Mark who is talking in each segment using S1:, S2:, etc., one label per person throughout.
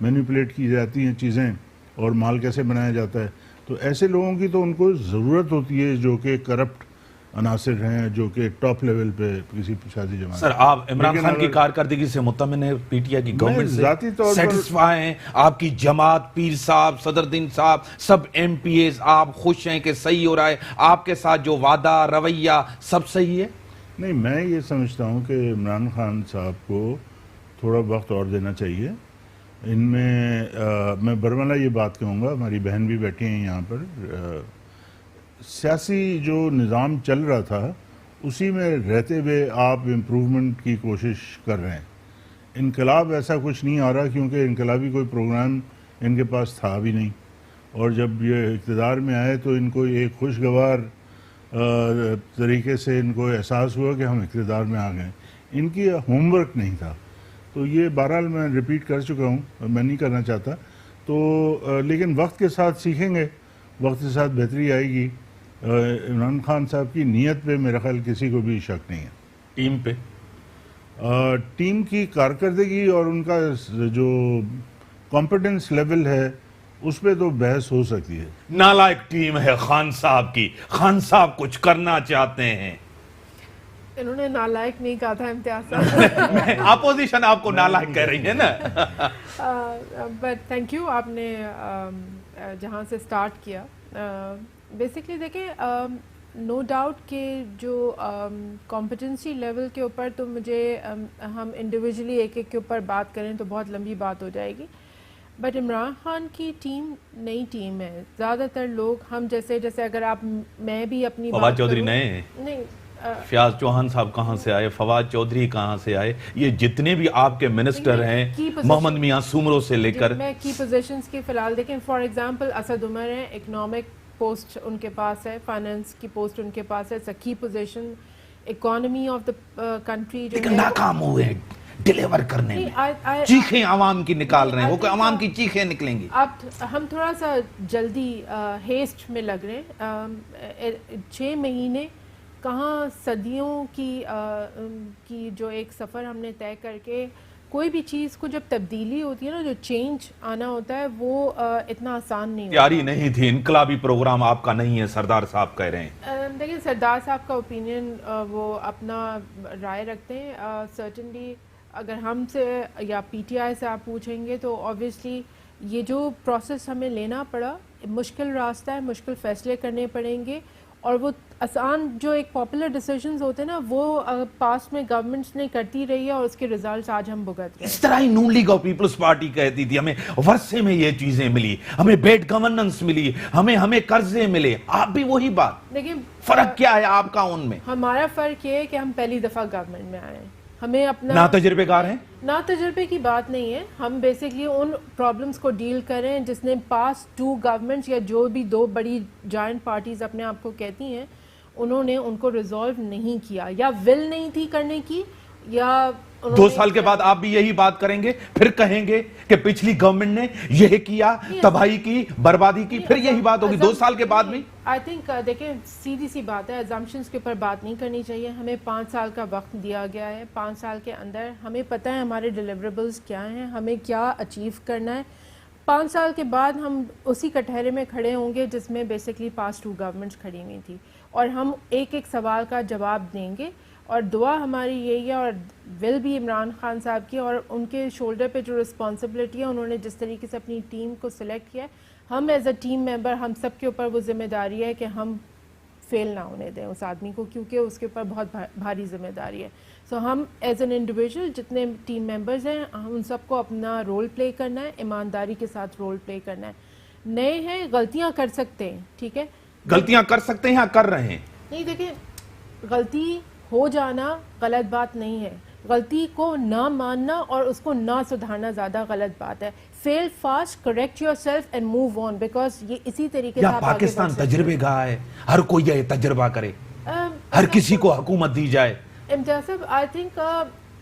S1: Manipulate کی جاتی ہیں چیزیں اور مال کیسے بنایا جاتا ہے. تو ایسے لوگوں کی تو ان کو ضرورت ہوتی ہے جو کہ کرپٹ عناصر ہیں, جو کہ ٹاپ لیول پہ کسی سیاسی جماعت.
S2: سر آپ عمران خان کی کارکردگی سے مطمئن ہیں, پی ٹی آئی کی گورنمنٹ سے
S1: ذاتی طور پر
S2: سیٹسفائی ہیں, آپ کی جماعت, پیر صاحب, صدرالدین صاحب, سب ایم پی ایز, آپ خوش ہیں کہ صحیح ہو رہا ہے آپ کے ساتھ جو وعدہ رویہ سب صحیح ہے؟
S1: نہیں, میں یہ سمجھتا ہوں کہ عمران خان صاحب کو تھوڑا وقت اور دینا چاہیے. ان میں برملا یہ بات کہوں گا, ہماری بہن بھی بیٹھی ہیں یہاں پر, سیاسی جو نظام چل رہا تھا اسی میں رہتے ہوئے آپ امپروومنٹ کی کوشش کر رہے ہیں. انقلاب ایسا کچھ نہیں آ رہا کیونکہ انقلابی کوئی پروگرام ان کے پاس تھا بھی نہیں, اور جب یہ اقتدار میں آئے تو ان کو ایک خوشگوار طریقے سے ان کو احساس ہوا کہ ہم اقتدار میں آ گئے. ان کی ہوم ورک نہیں تھا. تو یہ بہرحال میں ریپیٹ کر چکا ہوں, میں نہیں کرنا چاہتا. تو لیکن وقت کے ساتھ سیکھیں گے, وقت کے ساتھ بہتری آئے گی. عمران خان صاحب کی نیت پہ میرا خیال کسی کو بھی شک نہیں ہے.
S2: ٹیم پہ
S1: ٹیم کی کارکردگی اور ان کا جو کمپٹنس لیول ہے اس پہ تو بحث ہو سکتی ہے.
S2: نالائق ٹیم ہے خان صاحب کی, خان صاحب کچھ کرنا چاہتے ہیں.
S3: انہوں نے نالائق نہیں کہا تھا امتیاز صاحب,
S2: اپوزیشن آپ کو نالائق کہہ رہی ہے نا.
S3: بٹ تھینک یو, آپ نے جہاں سے سٹارٹ کیا. بیسکلی دیکھیں, نو ڈاؤٹ کہ جو کمپٹنسی لیول کے اوپر تو مجھے ہم انڈیویجولی ایک ایک کے اوپر بات کریں تو بہت لمبی بات ہو جائے گی. بٹ عمران خان کی ٹیم نئی ٹیم ہے. زیادہ تر لوگ ہم جیسے اگر آپ, میں بھی اپنی
S2: فواد چودھری نئے ہیں,
S3: نہیں,
S2: فیاض چوہان صاحب کہاں سے آئے, فواد چودھری کہاں سے آئے, یہ جتنے بھی آپ کے منسٹر ہیں محمد میاں سومرو سے لے کر,
S3: میں کی پوزیشنز کی فی الحال دیکھیں. فار ایگزامپل اسد عمر ہیں, اکنامک پوسٹ ان کے پاس ہے, فائنانس کی پوسٹ ان کے پاس ہے, کی position economy of the country جو ہے
S2: ناکام ہوئے ہیں ڈیلیور کرنے میں, چیخیں عوام کی نکال رہے ہیں, وہ عوام کی چیخیں نکلیں گی.
S3: اب ہم تھوڑا سا جلدی ہیسٹ میں لگ رہے ہیں. 6 مہینے کہاں صدیوں کی جو ایک سفر ہم نے طے کر کے, کوئی بھی چیز کو جب تبدیلی ہوتی ہے نا, جو چینج آنا ہوتا ہے وہ اتنا آسان نہیں ہوتا.
S2: تیاری نہیں تھی, انقلابی پروگرام آپ کا نہیں ہے, سردار صاحب کہہ رہے ہیں.
S3: دیکھیں, سردار صاحب کا اوپینین وہ اپنا رائے رکھتے ہیں. سرٹنلی اگر ہم سے یا پی ٹی آئی سے آپ پوچھیں گے تو آبویسلی یہ جو پروسیس ہمیں لینا پڑا مشکل راستہ ہے, مشکل فیصلے کرنے پڑیں گے, اور وہ آسان جو ایک پاپولر ڈیسیجنز ہوتے ہیں نا وہ پاسٹ میں گورنمنٹس نے کرتی رہی ہے, اور اس کے ریزلٹس آج ہم بھگت رہے ہیں.
S2: اس طرح ہی نون لیگ اور پیپلز پارٹی کہتی تھی ہمیں ورثے میں یہ چیزیں ملی, ہمیں بیڈ گورننس ملی, ہمیں قرضے ملے. آپ بھی وہی بات,
S3: لیکن
S2: فرق کیا ہے آپ کا ان میں؟
S3: ہمارا فرق یہ ہے کہ ہم پہلی دفعہ گورنمنٹ میں آئے ہیں. ہمیں اپنا
S2: نا تجربے کار ہیں,
S3: نا تجربے کی بات نہیں ہے. ہم بیسکلی ان پرابلمس کو ڈیل کریں جس نے پاس 2 گورنمنٹس یا جو بھی 2 بڑی جائنٹ پارٹیز اپنے آپ کو کہتی ہیں, انہوں نے ان کو ریزالو نہیں کیا, یا ول نہیں تھی کرنے کی, یا
S2: 2 سال کے بعد آپ بھی یہی بات کریں گے, پھر کہیں گے کہ پچھلی گورنمنٹ نے یہ کیا, تباہی کی, بربادی کی, پھر یہی بات ہوگی 2 سال کے بعد بھی.
S3: آئی تھنک دیکھیں سیدھی سی بات ہے, ایگزامپشنس کے اوپر بات نہیں کرنی چاہیے. ہمیں 5 سال کا وقت دیا گیا ہے. 5 سال کے اندر ہمیں پتہ ہے ہمارے ڈیلیوریبلز کیا ہیں, ہمیں کیا اچیو کرنا ہے. 5 سال کے بعد ہم اسی کٹہرے میں کھڑے ہوں گے جس میں بیسکلی پاس 2 گورنمنٹس کھڑی ہوئی تھی, اور ہم ایک ایک سوال کا جواب دیں گے. اور دعا ہماری یہی ہے, اور ول بھی عمران خان صاحب کی, اور ان کے شولڈر پہ جو رسپانسبلٹی ہے, انہوں نے جس طریقے سے اپنی ٹیم کو سلیکٹ کیا ہے, ہم ایز اے ٹیم ممبر ہم سب کے اوپر وہ ذمہ داری ہے کہ ہم فیل نہ ہونے دیں اس آدمی کو, کیونکہ اس کے اوپر بہت بھاری ذمہ داری ہے. سو ہم ایز این انڈیویجول جتنے ٹیم ممبرز ہیں, ہم ان سب کو اپنا رول پلے کرنا ہے, ایمانداری کے ساتھ رول پلے کرنا ہے. نئے ہیں, غلطیاں کر سکتے ہیں, ٹھیک ہے,
S2: غلطیاں کر سکتے ہیں یا کر رہے ہیں.
S3: نہیں دیکھیں, غلطی ہو جانا غلط بات نہیں ہے, غلطی کو نہ ماننا اور اس کو نہ سدھارنا زیادہ غلط بات ہے. Fail fast, correct yourself and move on, because یہ اسی طریقے سے
S2: یا پاکستان تجربے گاہ ہے, ہر کوئی یہ تجربہ کرے, ہر کسی کو حکومت دی جائے.
S3: امتیاز صاحب, آئی تھنک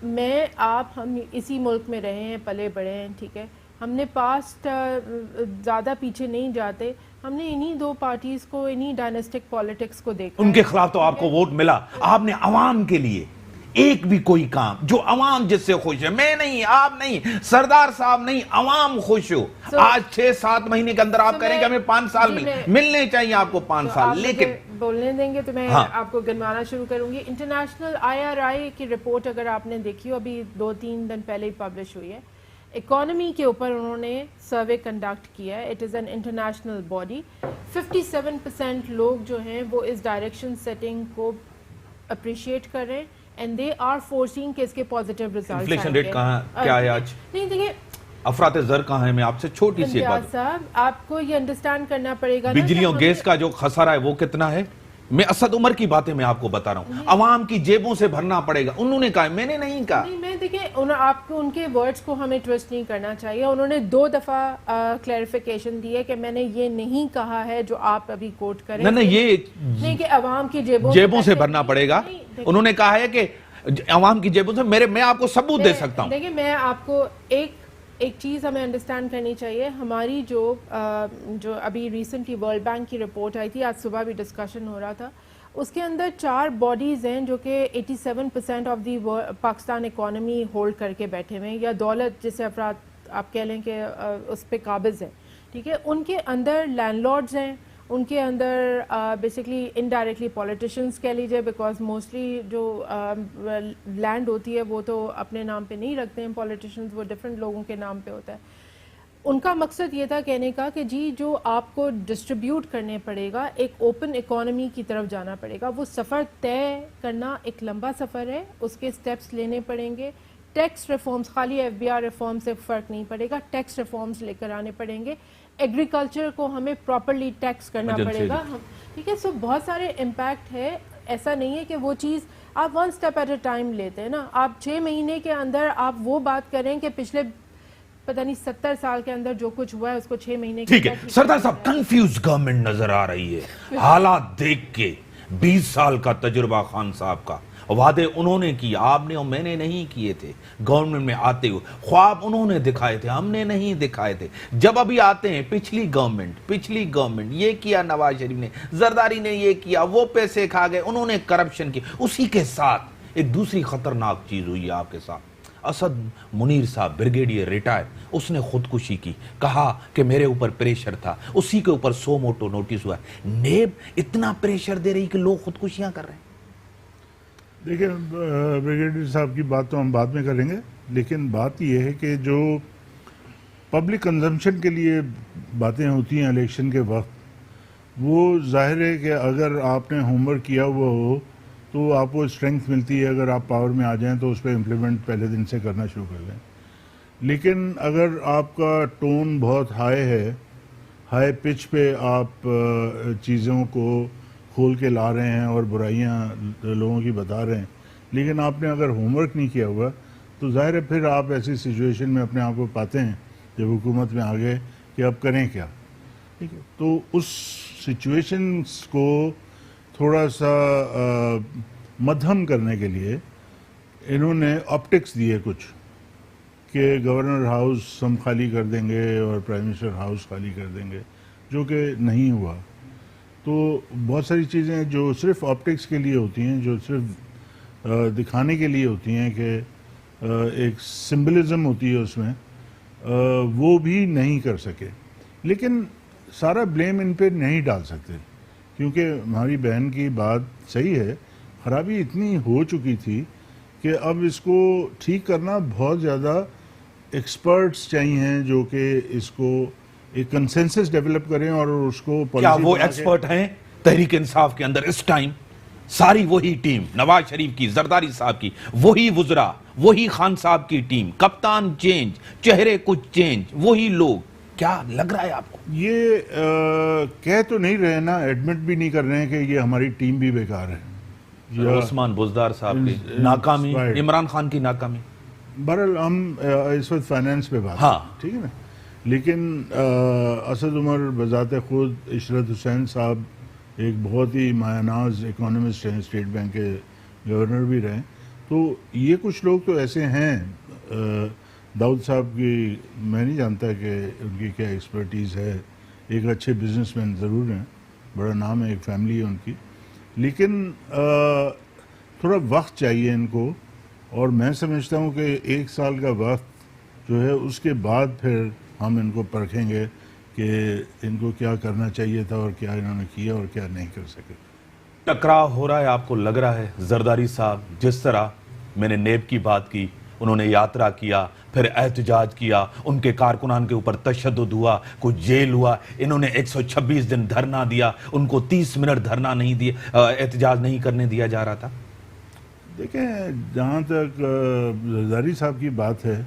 S3: میں آپ ہم اسی ملک میں رہے ہیں, پلے بڑے ہیں, ٹھیک ہے, ہم نے پاسٹ زیادہ پیچھے نہیں جاتے. ہم نے انہی 2 پارٹیز کو, انہی ڈائنسٹک پالیٹکس کو دیکھا.
S2: ان کے خلاف تو آپ کو ووٹ ملا, آپ نے عوام کے لیے ایک بھی کوئی کام جو عوام جس سے خوش ہے، میں نہیں، آپ نہیں، سردار صاحب نہیں، عوام خوش ہو. آج 6-7 مہینے کے اندر آپ کہہ رہے ہیں کہ ہمیں 5 سال ملنے چاہیے آپ کو 5 سال، لیکن
S3: بولنے دیں گے تو میں آپ کو گنوانا شروع کروں گی. انٹرنیشنل IRI کی رپورٹ اگر آپ نے دیکھی ہو، ابھی 2-3 دن پہلے ہی پبلش ہوئی ہے، اکانومی کے اوپر انہوں نے سروے کنڈکٹ کیا ہے. It is an international body. 57% لوگ جو ہیں وہ اس ڈائریکشن سیٹنگ کو اپریشیٹ کر رہے ہیں اینڈ دے آر فورسنگ کہ اس کے پازیٹیو ریزلٹس.
S2: انفلیشن ریٹ کہاں کیا ہے آج؟
S3: نہیں دیکھیے
S2: افراط زر کہاں ہے؟ میں آپ سے چھوٹی سی بات،
S3: صاحب آپ کو یہ انڈرسٹینڈ کرنا پڑے گا.
S2: بجلیوں گیس کا جو خسارہ ہے وہ کتنا ہے؟ میں اسد عمر کی باتیں میں آپ کو بتا رہا ہوں، عوام کی جیبوں سے بھرنا پڑے گا. انہوں نے کہا، میں نے نہیں کہا.
S3: نہیں، میں دیکھیں آپ کو ان کے ورڈز کو ہمیں ٹوسٹ نہیں کرنا چاہیے. انہوں نے 2 دفعہ کلیریفیکیشن دی ہے کہ میں نے یہ نہیں کہا ہے جو آپ ابھی کوٹ کریں.
S2: نہیں، یہ
S3: نہیں کہ عوام کی
S2: جیبوں سے بھرنا پڑے گا. انہوں نے کہا ہے کہ عوام کی جیبوں سے. میں آپ کو ثبوت دے سکتا ہوں.
S3: دیکھیں میں آپ کو ایک چیز ہمیں انڈرسٹینڈ کرنی چاہیے. ہماری جو ابھی ریسنٹلی ورلڈ بینک کی رپورٹ آئی تھی، آج صبح بھی ڈسکشن ہو رہا تھا، اس کے اندر 4 باڈیز ہیں جو کہ 87% of the Pakistan economy hold کر کے بیٹھے ہوئے ہیں، یا دولت جسے افراد آپ کہہ لیں کہ اس پہ قابض ہیں. ٹھیک ہے، ان کے اندر لینڈ لارڈز ہیں، ان کے اندر بیسکلی انڈائریکٹلی پولیٹیشنز کہہ لیجیے، بیکاز موسٹلی جو لینڈ ہوتی ہے وہ تو اپنے نام پہ نہیں رکھتے ہیں پولیٹیشنز، وہ ڈفرینٹ لوگوں کے نام پہ ہوتا ہے. ان کا مقصد یہ تھا کہنے کا کہ جی جو آپ کو ڈسٹریبیوٹ کرنے پڑے گا، ایک اوپن اکانومی کی طرف جانا پڑے گا. وہ سفر طے کرنا ایک لمبا سفر ہے، اس کے سٹیپس لینے پڑیں گے. ٹیکس ریفارمز، خالی FBR ریفارم سے فرق نہیں پڑے گا، ٹیکس ریفارمز لے کر آنے پڑیں گے. ایگریکلچر کو ہمیں پراپرلی ٹیکس کرنا پڑے گا. ٹھیک ہے، سو بہت سارے امپیکٹ ہے. ایسا نہیں ہے کہ وہ چیز آپ 1 اسٹیپ ایٹ اے ٹائم لیتے ہیں نا. آپ 6 مہینے کے اندر آپ وہ بات کریں کہ پچھلے پتہ نہیں 70 سال کے اندر جو کچھ ہوا ہے اس کو 6 مہینے کے
S2: ٹھیک ہے. سردار صاحب، کنفیوز گورنمنٹ نظر آ رہی ہے حالات دیکھ کے. 20 سال کا تجربہ خان صاحب کا. وعدے انہوں نے کیے، آپ نے اور میں نے نہیں کیے تھے. گورنمنٹ میں آتے ہوئے خواب انہوں نے دکھائے تھے، ہم نے نہیں دکھائے تھے. جب ابھی آتے ہیں پچھلی گورنمنٹ یہ کیا، نواز شریف نے، زرداری نے یہ کیا، وہ پیسے کھا گئے، انہوں نے کرپشن کی. اسی کے ساتھ ایک دوسری خطرناک چیز ہوئی ہے آپ کے ساتھ. اسد منیر صاحب بریگیڈیئر ریٹائر، اس نے خودکشی کی. کہا کہ میرے اوپر پریشر تھا. اسی کے اوپر 100 موٹو نوٹس ہوا ہے. نیب اتنا پریشر دے رہی کہ لوگ خودکشیاں کر رہے ہیں.
S1: دیکھیں، بریگیڈیئر صاحب کی بات تو ہم بعد میں کریں گے، لیکن بات یہ ہے کہ جو پبلک کنزمپشن کے لیے باتیں ہوتی ہیں الیکشن کے وقت، وہ ظاہر ہے کہ اگر آپ نے ہوم ورک کیا ہوا ہو تو آپ کو اسٹرینگتھ ملتی ہے. اگر آپ پاور میں آ جائیں تو اس پہ امپلیمنٹ پہلے دن سے کرنا شروع کر دیں. لیکن اگر آپ کا ٹون بہت ہائی ہے، ہائی پچ پہ آپ چیزوں کو کھول کے لا رہے ہیں اور برائیاں لوگوں کی بتا رہے ہیں، لیکن آپ نے اگر ہوم ورک نہیں کیا ہوا تو ظاہر ہے پھر آپ ایسی سچویشن میں اپنے آپ کو پاتے ہیں جب حکومت میں آ گئے کہ اب کریں کیا. ٹھیک ہے، تو اس سچویشنس کو تھوڑا سا مدھم کرنے کے لیے انہوں نے آپٹکس دیے کچھ، کہ گورنر ہاؤس ہم خالی کر دیں گے اور پرائم منسٹر ہاؤس خالی کر دیں گے، جو کہ نہیں ہوا. تو بہت ساری چیزیں جو صرف آپٹکس کے لیے ہوتی ہیں، جو صرف دکھانے کے لیے ہوتی ہیں کہ ایک سمبلزم ہوتی ہے اس میں، وہ بھی نہیں کر سکے. لیکن سارا بلیم ان پہ نہیں ڈال سکتے، کیونکہ ہماری بہن کی بات صحیح ہے. خرابی اتنی ہو چکی تھی کہ اب اس کو ٹھیک کرنا بہت زیادہ ایکسپرٹس چاہیے جو کہ اس کو ایک کنسنسس ڈیولپ کریں اور اس کو
S2: کیا وہ ایکسپرٹ ہیں تحریک انصاف کے اندر اس ٹائم؟ ساری وہی ٹیم، نواز شریف کی، زرداری صاحب کی، وہی وزراء، وہی خان صاحب کی ٹیم، کپتان چینج، چہرے کچھ چینج، وہی لوگ. کیا لگ رہا ہے آپ کو؟
S1: یہ کہہ تو نہیں رہے نا، ایڈمٹ بھی نہیں کر رہے ہیں کہ یہ ہماری ٹیم بھی بیکار ہے.
S2: عثمان بزدار صاحب کی ناکامی، عمران خان کی ناکامی.
S1: بہرحال ہم اس وقت فائنینس پہ بات
S2: ہاں
S1: ٹھیک ہے نا. لیکن اسد عمر بذات خود، عشرت حسین صاحب ایک بہت ہی مایہ ناز اکانومسٹ ہیں، اسٹیٹ بینک کے گورنر بھی رہے. تو یہ کچھ لوگ تو ایسے ہیں. داؤد صاحب کی میں نہیں جانتا کہ ان کی کیا ایکسپرٹیز ہے. ایک اچھے بزنس مین ضرور ہیں، بڑا نام ہے، ایک فیملی ہے ان کی. لیکن تھوڑا وقت چاہیے ان کو، اور میں سمجھتا ہوں کہ 1 سال کا وقت جو ہے اس کے بعد پھر ہم ان کو پرکھیں گے کہ ان کو کیا کرنا چاہیے تھا اور کیا انہوں نے کیا اور کیا نہیں کر سکے۔
S2: ٹکراؤ ہو رہا ہے، آپ کو لگ رہا ہے زرداری صاحب جس طرح میں نے نیب کی بات کی، انہوں نے یاترا کیا، پھر احتجاج کیا، ان کے کارکنان کے اوپر تشدد ہوا، کچھ جیل ہوا، انہوں نے 126 دن دھرنا دیا، ان کو 30 منٹ دھرنا نہیں دیا، احتجاج نہیں کرنے دیا جا رہا تھا؟
S1: دیکھیں، جہاں تک زرداری صاحب کی بات ہے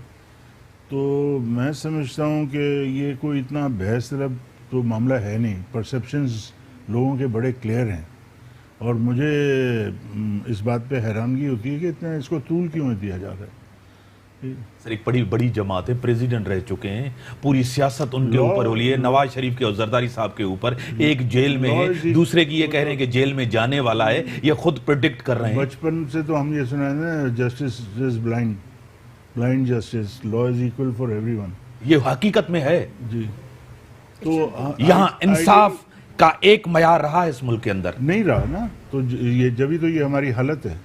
S1: تو میں سمجھتا ہوں کہ یہ کوئی اتنا بحث طلب تو معاملہ ہے نہیں، پرسیپشنز لوگوں کے بڑے کلیئر ہیں، اور مجھے اس بات پہ حیرانگی ہوتی ہے کہ اتنا اس کو طول کیوں دیا جا رہا ہے۔
S2: سر ایک بڑی جماعت ہے، پریزیڈنٹ رہ چکے ہیں، پوری سیاست ان کے اوپر ہو لی ہے، نواز شریف کے اور زرداری صاحب کے اوپر، ایک جیل میں ہے، دوسرے کی یہ کہہ رہے ہیں کہ جیل میں جانے والا ہے، یہ خود پریڈکٹ کر رہے ہیں۔
S1: بچپن سے تو ہم یہ سنا ہے نا، justice is blind, blind justice, law is equal for every one.
S2: یہ حقیقت میں ہے،
S1: جی، تو
S2: یہاں انصاف کا ایک معیار رہا ہے اس ملک کے اندر؟
S1: نہیں رہا نا، تو یہ جبھی تو یہ ہماری حالت ہے۔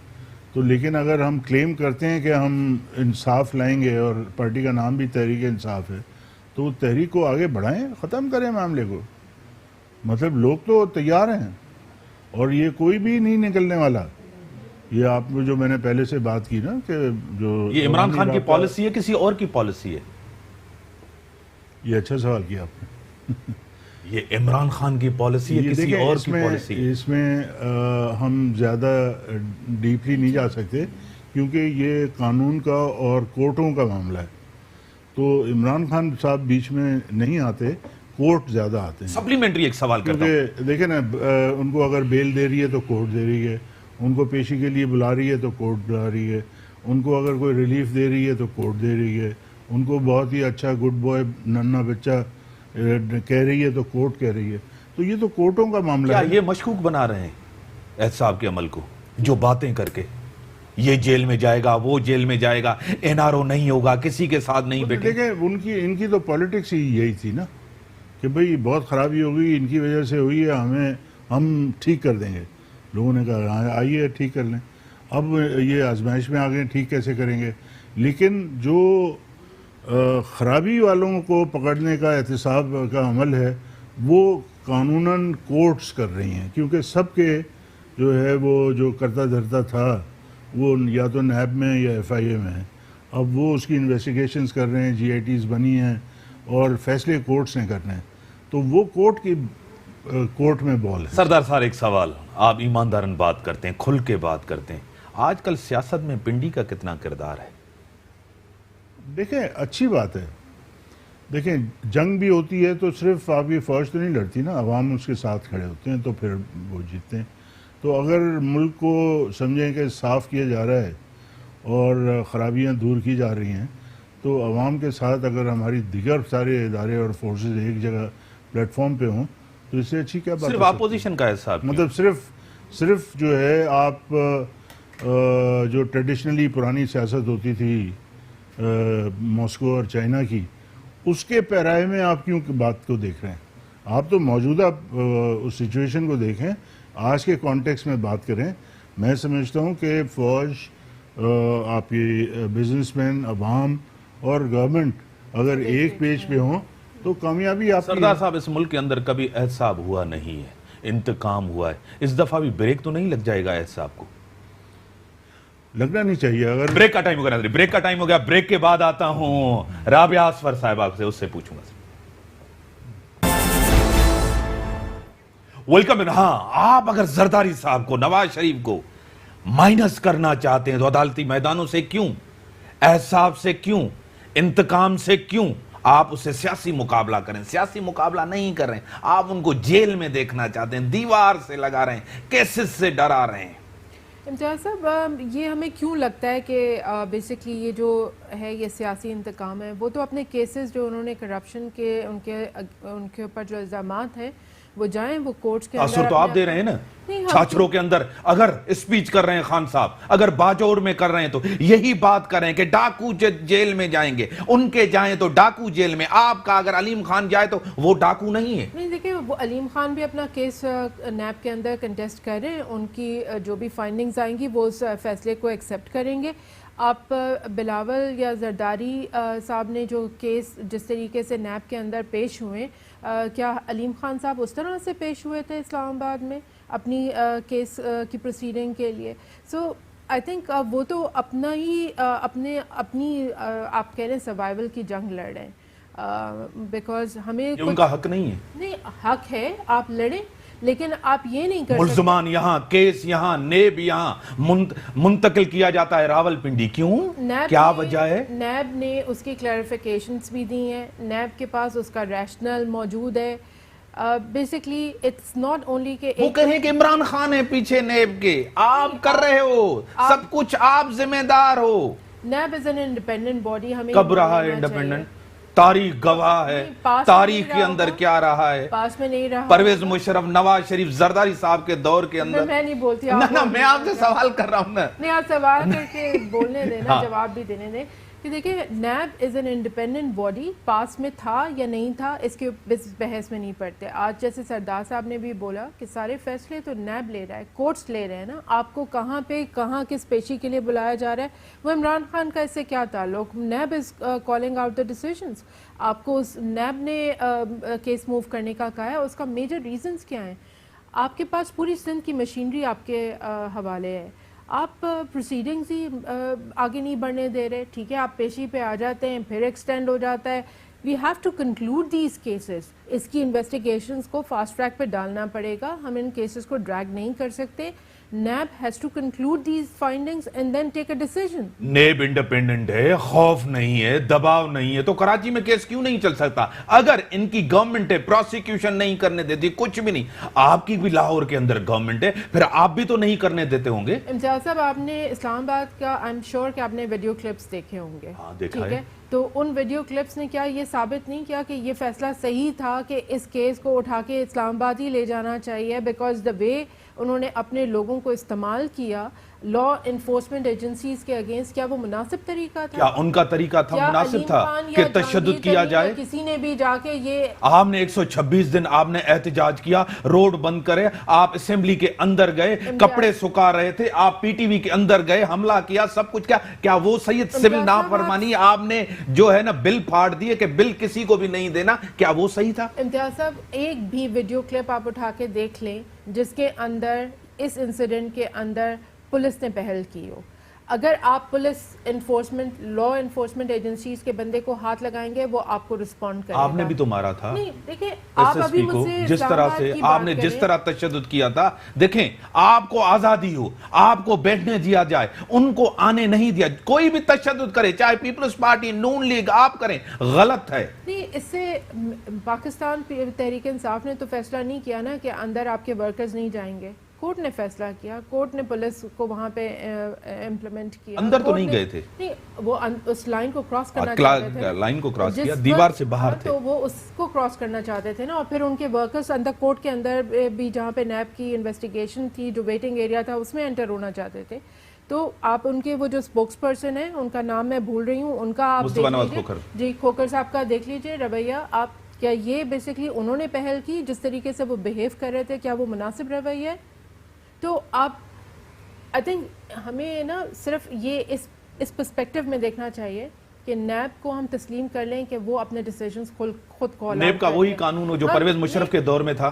S1: تو لیکن اگر ہم کلیم کرتے ہیں کہ ہم انصاف لائیں گے، اور پارٹی کا نام بھی تحریک انصاف ہے، تو تحریک کو آگے بڑھائیں، ختم کریں معاملے کو۔ مطلب لوگ تو تیار ہیں، اور یہ کوئی بھی نہیں نکلنے والا۔ یہ آپ جو میں نے پہلے سے بات کی نا کہ جو
S2: یہ عمران خان کی پالیسی ہے کسی اور کی پالیسی ہے؟
S1: یہ اچھا سوال کیا آپ نے۔
S2: یہ عمران خان کی پالیسی ہے کسی اور کی پالیسی ہے؟
S1: اس میں ہم زیادہ ڈیپلی نہیں جا سکتے، کیونکہ یہ قانون کا اور کورٹوں کا معاملہ ہے، تو عمران خان صاحب بیچ میں نہیں آتے، کورٹ زیادہ آتے ہیں۔
S2: سپلیمنٹری ایک سوال کرتا ہوں،
S1: کیونکہ دیکھیں نا، ان کو اگر بیل دے رہی ہے تو کورٹ دے رہی ہے، ان کو پیشی کے لیے بلا رہی ہے تو کورٹ بلا رہی ہے، ان کو اگر کوئی ریلیف دے رہی ہے تو کورٹ دے رہی ہے، ان کو بہت ہی اچھا گڈ بوائے ننھا بچہ کہہ رہی ہے تو کورٹ کہہ رہی ہے۔ تو یہ تو کورٹوں کا معاملہ
S2: کیا
S1: ہے۔
S2: یہ مشکوک بنا رہے ہیں احتساب کے عمل کو، جو باتیں کر کے یہ جیل میں جائے گا، وہ جیل میں جائے گا، NRO نہیں ہوگا، کسی کے ساتھ نہیں بیٹھے؟
S1: دیکھیں، ان کی تو پالیٹکس ہی یہی تھی نا کہ بھئی بہت خرابی ہو گئی، ان کی وجہ سے ہوئی ہے، ہم ٹھیک کر دیں گے۔ لوگوں نے کہا آئیے ٹھیک کر لیں۔ اب یہ آزمائش میں آ گئے، ٹھیک کیسے کریں گے؟ لیکن جو خرابی والوں کو پکڑنے کا احتساب کا عمل ہے، وہ قانوناً کورٹس کر رہی ہیں، کیونکہ سب کے جو ہے وہ جو کرتا دھرتا تھا وہ یا تو نیب میں یا FIA میں ہے۔ اب وہ اس کی انویسٹیگیشنز کر رہے ہیں، GITs بنی ہیں، اور فیصلے کورٹس نے کرنے ہیں، تو وہ کورٹ میں بال ہے۔
S2: سردار صاحب ایک سوال، آپ ایماندارن بات کرتے ہیں، کھل کے بات کرتے ہیں، آج کل سیاست میں پنڈی کا کتنا کردار ہے؟
S1: دیکھیں، اچھی بات ہے۔ دیکھیں، جنگ بھی ہوتی ہے تو صرف آپ یہ فوج تو نہیں لڑتی نا، عوام اس کے ساتھ کھڑے ہوتے ہیں تو پھر وہ جیتتے ہیں۔ تو اگر ملک کو سمجھیں کہ صاف کیا جا رہا ہے اور خرابیاں دور کی جا رہی ہیں، تو عوام کے ساتھ اگر ہماری دیگر سارے ادارے اور فورسز ایک جگہ پلیٹ فارم پہ ہوں تو اس سے اچھی کیا بات ہے؟
S2: صرف اپوزیشن کا حساب کیا؟
S1: مطلب صرف جو ہے آپ جو ٹریڈیشنلی پرانی سیاست ہوتی تھی ماسکو اور چائنا کی، اس کے پیرائے میں آپ کیوں بات کو دیکھ رہے ہیں؟ آپ تو موجودہ اس سچویشن کو دیکھیں، آج کے کانٹیکس میں بات کریں۔ میں سمجھتا ہوں کہ فوج، آپ کی بزنس مین، عوام اور گورنمنٹ اگر ایک پیج پہ ہوں تو کامیابی آپ کی۔
S2: سردار صاحب، اس ملک کے اندر کبھی احتساب ہوا نہیں ہے، انتقام ہوا ہے، اس دفعہ بھی بریک تو نہیں لگ جائے گا احتساب کو؟
S1: لگنا نہیں چاہیے۔ اگر
S2: بریک کا ٹائم ہو گیا، بریک کا ٹائم ہو گیا، بریک کے بعد آتا ہوں رابعہ اصفر صاحبہ سے، اس سے پوچھوں گا۔ ویلکم۔ ہاں، آپ اگر زرداری صاحب کو، نواز شریف کو مائنس کرنا چاہتے ہیں تو عدالتی میدانوں سے کیوں، احتساب سے کیوں، انتقام سے کیوں آپ اسے سیاسی مقابلہ کریں؟ سیاسی مقابلہ نہیں کر رہے ہیں، آپ ان کو جیل میں دیکھنا چاہتے ہیں، دیوار سے لگا رہے ہیں، کیسز سے ڈرا رہے ہیں۔
S3: امتیاز صاحب، یہ ہمیں کیوں لگتا ہے کہ بیسکلی یہ جو ہے یہ سیاسی انتقام ہے؟ وہ تو اپنے کیسز جو انہوں نے کرپشن کے ان کے اوپر جو الزامات ہیں وہ جائیں, وہ کورٹس کے
S2: اثر تو آپ دے رہے ہیں نا چھاچروں کے اندر. اگر اسپیچ کر رہے ہیں خان صاحب, اگر باجوڑ میں کر رہے ہیں تو یہی بات کر رہے ہیں کہ ڈاکو جیل میں جائیں گے, ان کے جائیں تو ڈاکو جیل میں. آپ کا اگر علیم خان جائے تو وہ ڈاکو نہیں ہے.
S3: نہیں دیکھیں, وہ علیم خان بھی اپنا کیس نیب کے اندر کنٹیسٹ کر رہے ہیں, ان کی جو بھی فائنڈنگز آئیں گی وہ اس فیصلے کو ایکسیپٹ کریں گے. آپ بلاول یا زرداری صاحب نے جو کیس جس طریقے سے نیب کے اندر پیش ہوئے, کیا علیم خان صاحب اس طرح سے پیش ہوئے تھے اسلام آباد میں اپنی کیس کی پروسیڈنگ کے لیے؟ سو آئی تھنک وہ تو اپنا ہی اپنی آپ کہہ رہے ہیں سروائیول کی جنگ لڑ رہے ہیں, بیکاز ہمیں
S2: یہ ان کا حق نہیں ہے.
S3: نہیں, حق ہے آپ لڑیں, لیکن آپ یہ نہیں کر
S2: ملزمان یہاں, کیس یہاں, نیب یہاں منتقل کیا جاتا ہے راول پنڈی. کیوں, کیا وجہ ہے؟
S3: نیب نے اس کی کلیریفیکیشنز بھی دی ہیں, نیب کے پاس اس کا ریشنل موجود ہے. بیسکلی اٹس ناٹ اونلی کہ
S2: وہ کہیں کہ عمران خان ہے پیچھے نیب کے, آپ کر رہے ہو سب کچھ, آپ ذمہ دار ہو.
S3: NAB is an independent body. ہمیں
S2: کب رہا ہے انڈیپینڈنٹ؟ تاریخ گواہ ہے, تاریخ کے اندر کیا رہا ہے.
S3: پاس میں نہیں رہا.
S2: پرویز مشرف, نواز شریف, زرداری صاحب کے دور کے اندر.
S3: میں نہیں بولتی,
S2: نہ میں آپ سے سوال کر رہا ہوں نا.
S3: نہیں, آپ سوال کر کے بولنے دینا, جواب بھی دینے دیں. کہ دیکھیں, NAB is an independent body, پاس میں تھا یا نہیں تھا اس کے بحث میں نہیں پڑتے. آج جیسے سردار صاحب نے بھی بولا کہ سارے فیصلے تو نیب لے رہا ہے, کورٹس لے رہے ہیں نا. آپ کو کہاں پہ کہاں کس پیشی کے لیے بلایا جا رہا ہے, وہ عمران خان کا اس سے کیا تعلق؟ NAB is calling out the decisions. آپ کو نیب نے کیس موو کرنے کا کہا ہے, اس کا میجر ریزنز کیا ہیں؟ آپ کے پاس پوری سندھ کی مشینری آپ کے حوالے ہے, آپ پروسیڈنگز ہی آگے نہیں بڑھنے دے رہے. ٹھیک ہے, آپ پیشی پہ آ جاتے ہیں, پھر ایکسٹینڈ ہو جاتا ہے. We have to conclude these cases. اس کی انویسٹیگیشنز کو فاسٹ ٹریک پہ ڈالنا پڑے گا, ہم ان کیسز کو ڈریگ نہیں کر سکتے. NAB has to conclude these findings and then take a decision.
S2: NAB independent ہے, خوف نہیں ہے, دباؤ نہیں ہے, تو کراچی میں کیس کیوں نہیں چل سکتا؟ اگر ان کی گورنمنٹ ہے, پروسیکیوشن نہیں کرنے دیتی, کچھ بھی نہیں. آپ کی بھی لاہور کے اندر گورنمنٹ ہے, پھر آپ بھی تو نہیں کرنے دیتے ہوں گے.
S3: امتیاز صاحب, آپ نے اسلام آباد کا آئی ایم شیور کہ آپ نے ویڈیو کلپس دیکھے ہوں گے.
S2: دیکھا ہے.
S3: تو ان ویڈیو کلپس نے کیا یہ ثابت نہیں کیا کہ یہ فیصلہ صحیح تھا کہ اس کیس کو اٹھا کے اسلام آباد ہی لے جانا چاہیے؟ بیکاز دا وے انہوں نے اپنے لوگوں کو استعمال کیا لا انفورسمنٹ ایجنسیز کے اگینسٹ, کیا وہ مناسب طریقہ تھا؟
S2: کیا ان کا طریقہ تھا مناسب تھا کہ تشدد کیا جائے؟
S3: کسی نے بھی جا کے یہ
S2: آپ نے 126 دن آپ نے احتجاج کیا, روڈ بند کرے, آپ اسمبلی کے اندر گئے, کپڑے سکھا رہے تھے, آپ پی ٹی وی کے اندر گئے, حملہ کیا, سب کچھ کیا وہ سید سول نافرمانی آپ نے جو ہے نا بل پھاڑ دیے کہ بل کسی کو بھی نہیں دینا, کیا وہ صحیح تھا؟
S3: امتیاز صاحب, ایک بھی ویڈیو کلپ آپ اٹھا کے دیکھ لیں جس کے اندر اس انسیڈنٹ کے اندر پولیس نے پہل کی ہو. اگر آپ police enforcement law enforcement agencies کے بندے کو ہاتھ لگائیں گے, وہ آپ کو رسپونڈ کرے گا.
S2: آپ نے بھی تو مارا تھا.
S3: نہیں دیکھیں, آپ ابھی مجھ سے
S2: جس طرح سے آپ نے جس طرح تشدد کیا تھا, دیکھیں آپ کو آزادی ہو, آپ کو بیٹھنے دیا جائے, ان کو آنے نہیں دیا. کوئی بھی تشدد کرے, چاہے پیپلز پارٹی, نون لیگ, آپ کریں, غلط ہے.
S3: نہیں, اس سے پاکستان تحریک انصاف نے تو فیصلہ نہیں کیا نا کہ اندر آپ کے ورکرز نہیں جائیں گے. کورٹ نے فیصلہ کیا, کورٹ نے پولیس کو وہاں پہ امپلیمنٹ کیا.
S2: اندر تو نہیں گئے تھے,
S3: نہیں, وہ اس لائن کو کراس کرنا چاہتے تھے,
S2: لائن کو کراس کیا, دیوار سے باہر تھے,
S3: تو وہ اس کو کراس کرنا چاہتے تھے نا. اور پھر ان کے ورکرز اندر کورٹ کے اندر بھی, جہاں پہ نیب کی انویسٹیگیشن تھی, جو ویٹنگ ایریا تھا, اس میں انٹر ہونا چاہتے تھے. تو آپ ان کے وہ جو اسپوکس پرسن ہیں, ان کا نام میں بھول رہی ہوں, ان کا آپ دیکھ لیجیے, جی کھوکر صاحب کا دیکھ لیجیے رویہ. آپ کیا یہ بیسکلی انہوں نے پہل کی, جس طریقے سے وہ بہیو کر رہے تھے, کیا وہ مناسب رویہ ہے؟ تو آپ آئی تھنک ہمیں نا صرف یہ اس پرسپیکٹو میں دیکھنا چاہیے کہ نیب کو ہم تسلیم کر لیں کہ وہ اپنے ڈیسیژنز خود کال.
S2: نیب کا وہی قانون ہو جو پرویز مشرف کے دور میں تھا,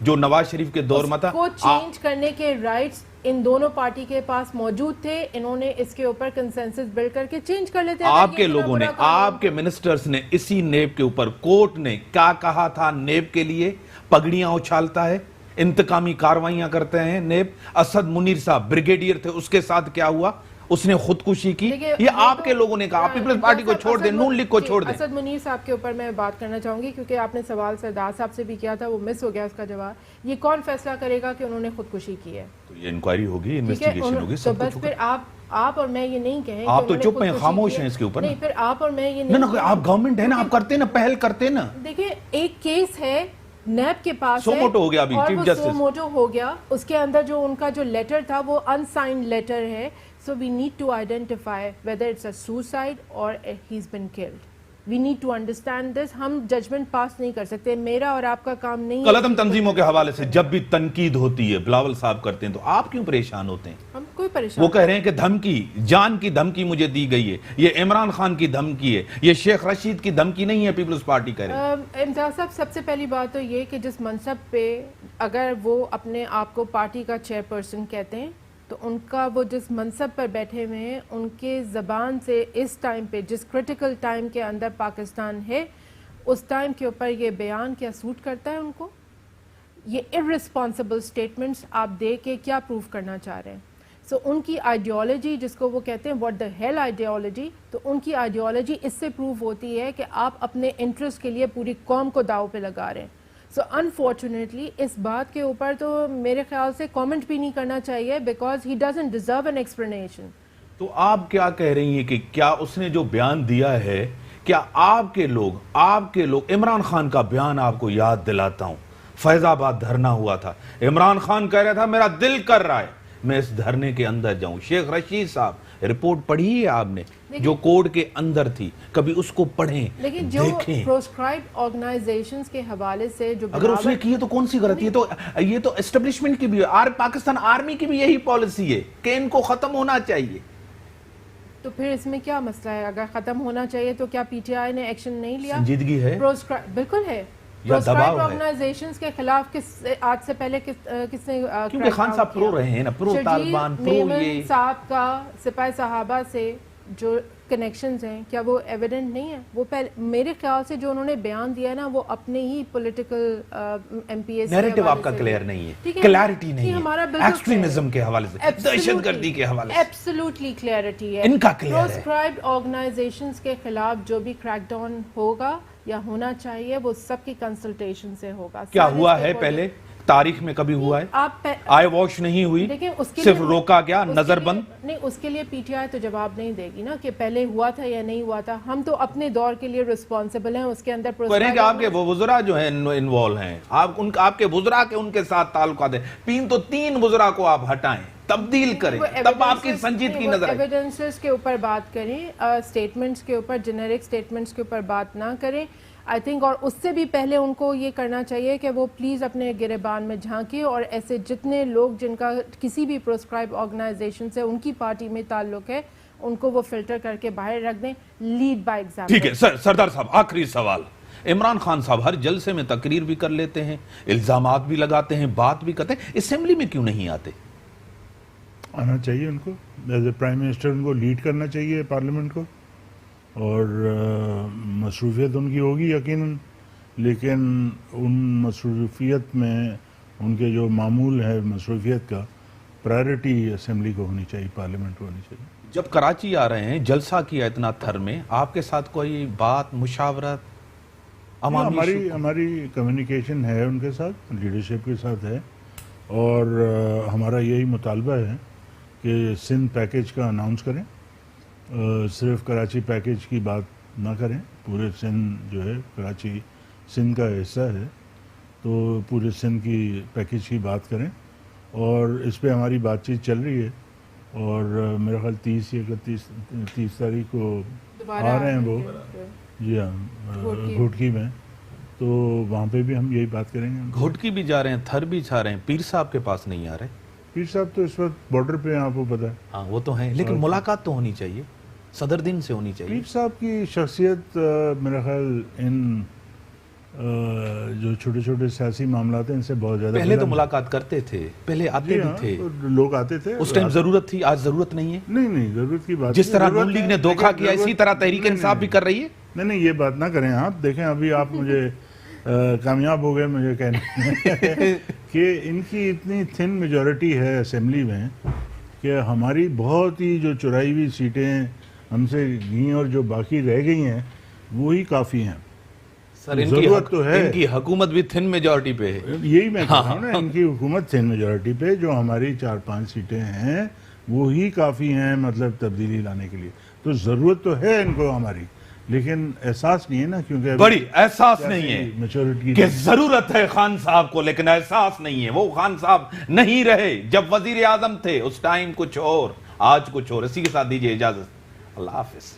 S2: جو نواز شریف کے دور میں تھا.
S3: کو چینج کرنے کے رائٹس ان دونوں پارٹی کے پاس موجود تھے, انہوں نے اس کے اوپر کنسنسس بلڈ کر کے چینج کر لیتے.
S2: آپ کے لوگوں نے, آپ کے منسٹرز نے اسی نیب کے اوپر, کورٹ نے کیا کہا تھا نیب کے لیے؟ پگڑیاں اچھالتا ہے, انتقامی کاروائیاں کرتے ہیں نیب. اسد منیر صاحب بریگیڈیئر تھے, اس کے ساتھ کیا ہوا؟ اس نے خودکشی کی. یہ آپ کے لوگوں نے کہا. پیپلز پارٹی کو چھوڑ دیں, نون لیگ کو چھوڑ دیں.
S3: اسد منیر صاحب کے اوپر میں بات کرنا چاہوں گی, کیونکہ آپ نے سوال سردار صاحب سے بھی کیا تھا, وہ مس ہو گیا اس کا جواب. یہ کون فیصلہ کرے گا کہ انہوں نے خودکشی کی ہے؟
S2: تو یہ انکوائری ہوگی, انویسٹیگیشن ہوگی,
S3: تو بس پھر آپ اور میں یہ نہیں کہیں,
S2: آپ تو چپ ہیں, خاموش ہیں اس کے اوپر.
S3: نہیں, پھر آپ اور میں یہ نہیں,
S2: آپ گورنمنٹ ہے نا, آپ کرتے نا, پہل کرتے نا.
S3: دیکھیں, ایک کیس ہے نیب کے پاس
S2: سو موٹو ہو گیا ابھی
S3: اور
S2: چیف
S3: وہ
S2: جسٹس
S3: سو موٹو ہو گیا, اس کے اندر جو ان کا جو لیٹر تھا وہ انسائنڈ لیٹر ہے. So we need to identify whether it's a suicide or he is been killed. We need to understand this. ہم ججمنٹ پاس نہیں کر سکتے, میرا اور آپ کا کام نہیں ہے.
S2: قلعدم تنظیموں کے حوالے سے جب بھی تنقید ہوتی ہے بلاول صاحب کرتے ہیں تو آپ کیوں پریشان ہوتے ہیں؟
S3: ہم کوئی پریشان
S2: وہ کہہ رہے ہیں کہ دھمکی, جان کی دھمکی مجھے دی گئی ہے, یہ عمران خان کی دھمکی ہے, یہ شیخ رشید کی دھمکی نہیں ہے. پیپلز پارٹی کہہ رہے ہیں.
S3: امتیاز صاحب, سب سے پہلی بات تو یہ کہ جس منصب پہ اگر وہ اپنے آپ کو پارٹی کا چیئر پرسن کہتے ہیں تو ان کا وہ جس منصب پر بیٹھے ہوئے ہیں ان کے زبان سے اس ٹائم پہ, جس کرٹیکل ٹائم کے اندر پاکستان ہے, اس ٹائم کے اوپر یہ بیان کیا سوٹ کرتا ہے ان کو؟ یہ ارسپانسبل سٹیٹمنٹس آپ دے کے کیا پروف کرنا چاہ رہے ہیں؟ سو ان کی آئیڈیالوجی جس کو وہ کہتے ہیں واٹ دا ہیل آئیڈیالوجی, تو ان کی آئیڈیالوجی اس سے پروف ہوتی ہے کہ آپ اپنے انٹرسٹ کے لیے پوری قوم کو داؤ پہ لگا رہے ہیں. سو انفارچونیٹلی اس بات کے اوپر تو میرے خیال سے کامنٹ بھی نہیں کرنا چاہیے because he doesn't deserve an explanation.
S2: تو آپ کیا کہہ رہی ہیں کہ کیا اس نے جو بیان دیا ہے, کیا آپ کے لوگ عمران خان کا بیان آپ کو یاد دلاتا ہوں, فیض آباد دھرنا ہوا تھا, عمران خان کہہ رہا تھا میرا دل کر رہا ہے میں اس دھرنے کے اندر جاؤں. شیخ رشید صاحب رپورٹ پڑھی ہے آپ نے جو کوڈ کے اندر تھی, کبھی اس کو پڑھیں
S3: لیکن جو
S2: دیکھیں.
S3: پروسکرائبڈ آرگنائزیشنز کے حوالے سے جو
S2: اگر اس نے کی ہے تو کون سی غلطی ہے؟ یہ تو اسٹیبلشمنٹ کی بھی ہے, پاکستان آرمی کی بھی یہی پالیسی ہے کہ ان کو ختم ہونا چاہیے.
S3: تو پھر اس میں کیا مسئلہ ہے؟ اگر ختم ہونا چاہیے تو کیا پی ٹی آئی نے ایکشن نہیں لیا؟
S2: سنجیدگی ہے
S3: بالکل ہے.
S2: یا دباؤ ہے؟
S3: آرگنائزیشنز کے خلاف آج سے پہلے کس نے
S2: کیونکہ خان صاحب پرو رہے ہیں نا, پرو طالبان, پرو یہ
S3: صاحب کا سپاہ صحابہ سے جو کنیکشنز ہیں کیا وہ ایویڈنٹ نہیں ہے؟ وہ میرے خیال سے جو انہوں نے بیان دیا نا وہ اپنے ہی political M P S
S2: narrative آپ کا کلیئر نہیں ہے, کلیئرٹی نہیں ہے, ایکسٹریمزم کے حوالے سے, دہشت گردی کے حوالے سے
S3: ایبسولوٹلی کلیئرٹی ہے.
S2: ان کا کلیئر ہے.
S3: پروسکرائبڈ آرگنائزیشنز کے خلاف جو بھی کریک ڈاؤن ہوگا یا ہونا چاہیے وہ سب کی کنسلٹیشن سے ہوگا.
S2: کیا ہوا ہے پہلے تاریخ میں کبھی ہوا ہے؟ آئی واش نہیں ہوئی, صرف روکا گیا, نظر بند
S3: نہیں. اس کے لیے پی ٹی آئی تو جواب نہیں دے گی نا کہ پہلے ہوا تھا یا نہیں ہوا تھا. ہم تو اپنے دور کے لیے رسپانسبل ہیں. اس کے اندر
S2: کہ آپ کے وہ وزراء جو ہیں انوالو ہیں, آپ کے وزراء کے ان کے ساتھ تعلقات ہیں, تو 3 وزراء کو آپ ہٹائیں, تبدیل کریں, تب آپ کی سنجیدگی نظر آئے.
S3: ایویڈنسز کے اوپر بات کریں, سٹیٹمنٹس کے اوپر, جنیرک سٹیٹمنٹس کے اوپر بات نہ کریں. آئی تھنک اور اس سے بھی پہلے ان کو یہ کرنا چاہیے کہ وہ پلیز اپنے گریبان میں جھانکیں اور ایسے جتنے لوگ جن کا کسی بھی پروسکرائب آرگنائزیشن سے ان کی پارٹی میں تعلق ہے ان کو وہ فلٹر کر کے باہر رکھ دیں. Led by example.
S2: ٹھیک ہے سردار صاحب, آخری سوال. عمران خان صاحب ہر جلسے میں تقریر بھی کر لیتے ہیں, الزامات بھی لگاتے ہیں, بات بھی کرتے ہیں, اسمبلی میں کیوں نہیں آتے؟
S1: آنا چاہیے ان کو, ایز اے پرائم منسٹر ان کو لیڈ کرنا چاہیے پارلیمنٹ کو, اور مصروفیت ان کی ہوگی یقیناً, لیکن ان مصروفیت میں ان کے جو معمول ہے مصروفیت کا, پرائرٹی اسمبلی کو ہونی چاہیے, پارلیمنٹ کو ہونی چاہیے.
S2: جب کراچی آ رہے ہیں, جلسہ کیا اتنا تھر میں, آپ کے ساتھ کوئی بات, مشاورت,
S1: ہماری کمیونیکیشن ہے ان کے ساتھ, لیڈرشپ کے ساتھ ہے, اور ہمارا یہی مطالبہ ہے کہ سندھ پیکیج کا اناؤنس کریں. صرف کراچی پیکیج کی بات نہ کریں, پورے سندھ جو ہے, کراچی سندھ کا حصہ ہے, تو پورے سندھ کی پیکیج کی بات کریں. اور اس پہ ہماری بات چیت چل رہی ہے, اور میرا خیال 30 یا 31 تاریخ کو آ رہے ہیں وہ, جی ہاں, گھوٹکی میں, تو وہاں پہ بھی ہم یہی بات کریں گے.
S2: گھوٹکی بھی جا رہے ہیں, تھر بھی جا رہے ہیں, پیر صاحب کے پاس نہیں آ رہے.
S1: پیر صاحب تو اس وقت بارڈر پہ ہیں, آپ کو پتہ ہے.
S2: ہاں وہ تو ہیں, لیکن ملاقات تو ہونی چاہیے, صدر دن سے ہونی چاہیے.
S1: پیر صاحب کی شخصیت میرا خیال ان جو چھوٹے چھوٹے سیاسی معاملات ہیں ان سے بہت زیادہ,
S2: پہلے تو ملاقات کرتے تھے, پہلے آتے بھی تھے,
S1: لوگ آتے تھے,
S2: اس ٹائم ضرورت تھی, آج ضرورت نہیں ہے.
S1: نہیں ضرورت کی بات,
S2: جس طرح نون لیگ نے دھوکہ کیا اسی طرح تحریک انصاف بھی کر رہی ہے.
S1: نہیں یہ بات نہ کریں آپ. دیکھیں ابھی آپ مجھے کامیاب ہو گئے مجھے کہنے کہ ان کی اتنی تھن میجورٹی ہے اسمبلی میں کہ ہماری بہت ہی جو چرائی ہوئی سیٹیں ہم سے گئیں اور جو باقی رہ گئی ہیں وہی کافی ہیں.
S2: سر
S1: ضرورت تو ہے,
S2: ان کی حکومت بھی تھن میجورٹی پہ ہے.
S1: یہی میں کہہ رہا ہوں نا, ان کی حکومت تھن میجورٹی پہ, جو ہماری 4-5 سیٹیں ہیں وہی کافی ہیں مطلب تبدیلی لانے کے لیے. تو ضرورت تو ہے ان کو ہماری, لیکن احساس نہیں ہے نا, کیونکہ
S2: بڑی احساس نہیں ہے
S1: میچورٹی
S2: کہ ضرورت ہے خان صاحب کو, لیکن احساس نہیں ہے. وہ خان صاحب نہیں رہے جب وزیر اعظم تھے, اس ٹائم کچھ اور, آج کچھ اور. اسی کے ساتھ دیجیے اجازت, اللہ حافظ.